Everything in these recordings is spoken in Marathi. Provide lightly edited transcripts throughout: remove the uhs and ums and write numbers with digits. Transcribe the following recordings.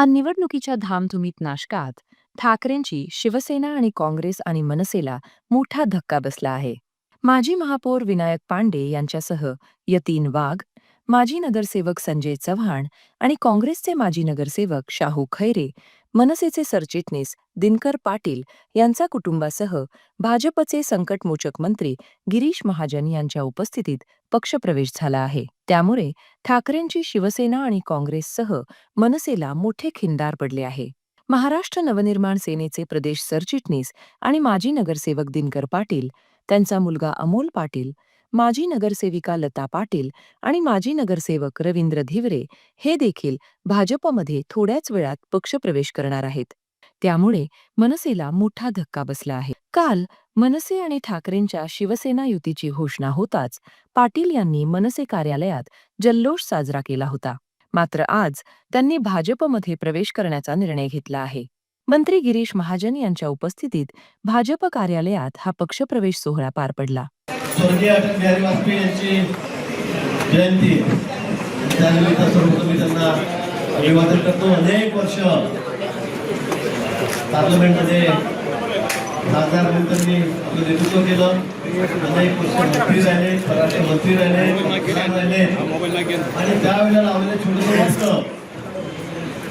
निवडणुकीच्या धामधुमीत नाशकात ठाकरेंची शिवसेना आणि काँग्रेस आणि मनसेला मोठा धक्का बसला आहे. माजी महापौर विनायक पांडे यांच्यासह यतीन वाघ, माजी नगरसेवक संजय चव्हाण आणि काँग्रेसचे माजी नगरसेवक शाहू खैरे, मनसेचे सरचिटणीस दिनकर पाटील यांचा कुटुंबासह भाजपचे संकटमोचक मंत्री गिरीश महाजन यांच्या उपस्थितीत पक्षप्रवेश झाला आहे. त्यामुळे ठाकरेंची शिवसेना आणि काँग्रेससह मनसेला मोठे खिंडार पडले आहे. महाराष्ट्र नवनिर्माण सेनेचे प्रदेश सरचिटणीस आणि माजी नगरसेवक दिनकर पाटील, त्यांचा मुलगा अमोल पाटील, माजी नगरसेविका लता पाटील आणि माजी नगरसेवक रवींद्र धिवरे हे देखील भाजपमध्ये थोड्याच वेळात पक्षप्रवेश करणार आहेत. त्यामुळे मनसेला मोठा धक्का बसला आहे. काल मनसे आणि ठाकरेंच्या शिवसेना युतीची घोषणा होताच पाटील यांनी मनसे कार्यालयात जल्लोष साजरा केला होता. मात्र आज त्यांनी भाजपमध्ये प्रवेश करण्याचा निर्णय घेतला आहे. मंत्री गिरीश महाजन यांच्या उपस्थितीत भाजप कार्यालयात हा पक्षप्रवेश सोहळा पार पडला. स्वर्गीय अटल बिहारी वाजपेयी यांची जयंती, त्यानिमित्त सर्वप्रथम मी त्यांना अभिवादन करतो. अनेक वर्ष पार्लमेंटमध्ये खासदार म्हणून त्यांनी आपलं नेतृत्व केलं. अनेक वर्ष मंत्री राहिले, परराष्ट्र मंत्री राहिले आणि त्यावेळेला लावलेलं छोटंसं मस्त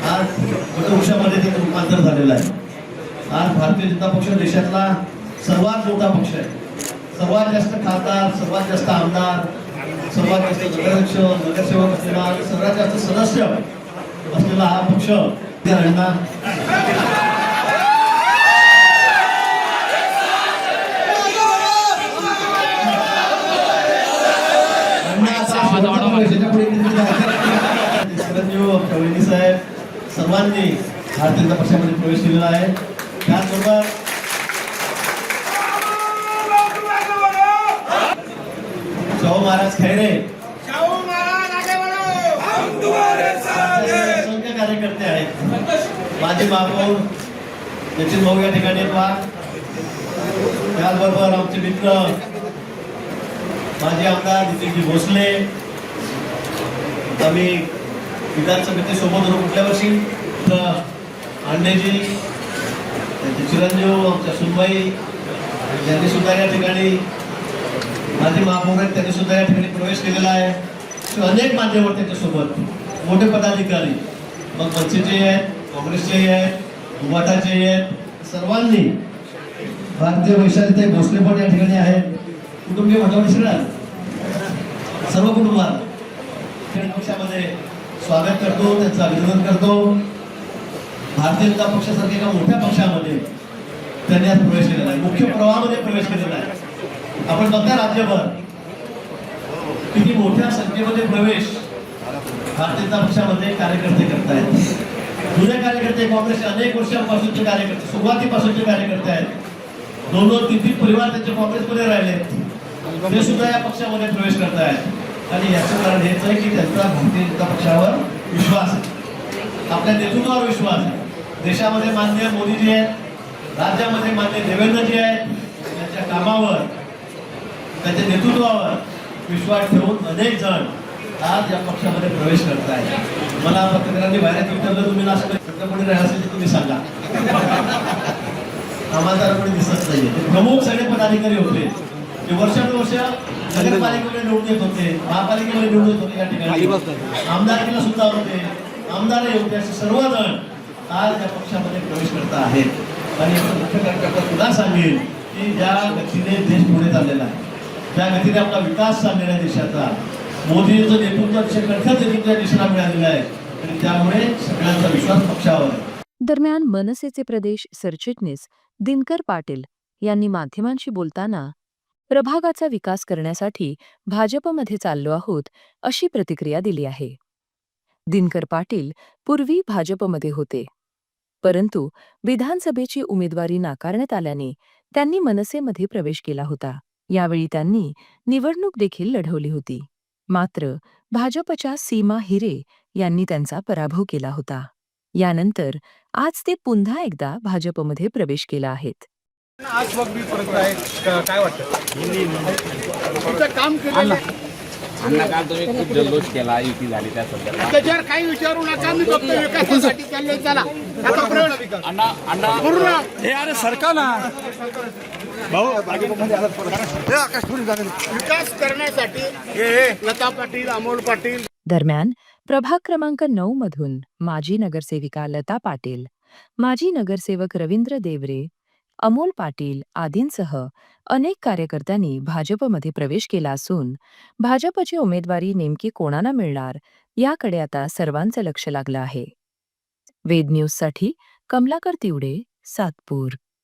आज वटवृक्षामध्ये त्याचं रूपांतर झालेलं आहे. आज भारतीय जनता पक्ष देशातला सर्वात मोठा पक्ष आहे. सर्वात जास्त खासदार, सर्वात जास्त आमदार, सर्वात जास्त नगराध्यक्ष, नगरसेवक असलेला, सर्वात जास्त सदस्य असलेला हा पक्ष साहेब सर्वांनी भारतीय जनता पक्षामध्ये प्रवेश केलेला आहे. त्याचबरोबर शाहू महाराज खैरे, असंख्य कार्यकर्ते आहेत. माजी महापौर नितीन भाऊ या ठिकाणी त्याचबरोबर आमचे मित्र माजी आमदार नितीनजी भोसले, आम्ही विधानसभेचे सोबत कुठल्या वर्षी अंडेजी, त्यांचे चिरंजीव आमच्या सुनबाई यांनी सुद्धा या ठिकाणी, माजी महापौर आहेत त्यांनी सुद्धा या ठिकाणी प्रवेश केलेला आहे. अनेक मान्यवर त्यांच्यासोबत मोठे पदाधिकारी, मग मनसेचे आहेत, काँग्रेसचे आहेत, उभाटाचे आहेत, सर्वांनी, भारतीय वैशालीताई भोसले पण या ठिकाणी आहेत. कुटुंबीय मंडळी सर्व कुटुंबात पक्षामध्ये स्वागत करतो, त्यांचं अभिनंदन करतो. भारतीय जनता पक्षासारख्या एका मोठ्या पक्षामध्ये त्यांनी आज प्रवेश केलेला आहे, मुख्य प्रवाहामध्ये प्रवेश केलेला आहे. आपण बघता राज्यभर किती मोठ्या संख्येमध्ये प्रवेश भारतीय जनता पक्षामध्ये कार्यकर्ते करतायत. जुने कार्यकर्ते, काँग्रेसचे अनेक वर्षांपासूनचे कार्यकर्ते, सुरुवातीपासूनचे कार्यकर्ते आहेत. 2-3 परिवार त्यांचे काँग्रेसमध्ये राहिले, ते सुद्धा या पक्षामध्ये प्रवेश करतायत. आणि याचं कारण हेच आहे की त्यांचा भारतीय जनता पक्षावर विश्वास आहे, आपल्या नेतृत्वावर विश्वास आहे. देशामध्ये माननीय मोदीजी आहेत, राज्यामध्ये माननीय देवेंद्रजी आहेत, त्यांच्या कामावर, त्यांच्या नेतृत्वावर विश्वास ठेवून अनेक जण आज या पक्षामध्ये प्रवेश करतायत. मला पत्रकारांनी बाहेर विचारलं, तुम्ही कोणी राहिला असेल तर तुम्ही सांगा. आम्हाला कोणी दिसत नाहीये. ते प्रमुख सगळे पदाधिकारी होते, ते वर्षानुवर्ष नगरपालिकेमध्ये निवडून येत होते, महापालिकेमध्ये निवडून येत होते, या ठिकाणी आमदारकीला सुद्धा होते, आमदारही होते. असे सर्वजण आज या पक्षामध्ये प्रवेश करत आहेत. आणि मुख्य कार्यकर्ता सुद्धा सांगेल की ज्या गतीने देश पुढे चाललेला आहे, ज्या गतीने आपला विकास चाललेला आहे देशाचा, मोदींचं नेतृत्व कणखर नेतृत्व दिशेला मिळालेलं आहे आणि त्यामुळे सगळ्यांचा विश्वास पक्षावर आहे. दरम्यान मनसेचे प्रदेश सरचिटणीस दिनकर पाटील यांनी माध्यमांशी बोलताना प्रभागाचा विकास करण्यासाठी भाजपमध्ये चाललो आहोत अशी प्रतिक्रिया दिली आहे. दिनकर पाटील पूर्वी भाजपमध्ये होते, परंतु विधानसभेची उमेदवारी नाकारण्यात आल्याने त्यांनी मनसेमध्ये प्रवेश केला होता. यावेळी त्यांनी निवडणूक देखील लढवली होती, मात्र भाजपच्या सीमा हिरे यांनी त्यांचा पराभव केला होता. यानंतर आज ते पुन्हा एकदा भाजपमध्ये प्रवेश केला आहेत. आज बघ मी परत आहे काय वाटतं तुमचं काम केलं अण्णा काल तुम्ही खूप जल्लोष केला युती झाली त्या संदर्भात त्याच्यावर काही विचारू नका. मी फक्त विकासासाठी चाललोय. चला आता प्रवेश. अण्णा अण्णा पूर्ण हे अरे सरका ना विकास करण्यासाठी लता पाटील, अमोल पाटील दरम्यान प्रभाग क्रमांक 9 मधून माजी नगरसेविका लता पाटील, माजी नगरसेवक रवींद्र देवरे, अमोल पाटील आदींसह अनेक कार्यकर्त्यांनी भाजपमध्ये प्रवेश केला असून भाजपची उमेदवारी नेमकी कोणाला मिळणार याकडे आता सर्वांचं लक्ष लागलं आहे. वेद न्यूजसाठी कमलाकर तिवडे, सातपूर.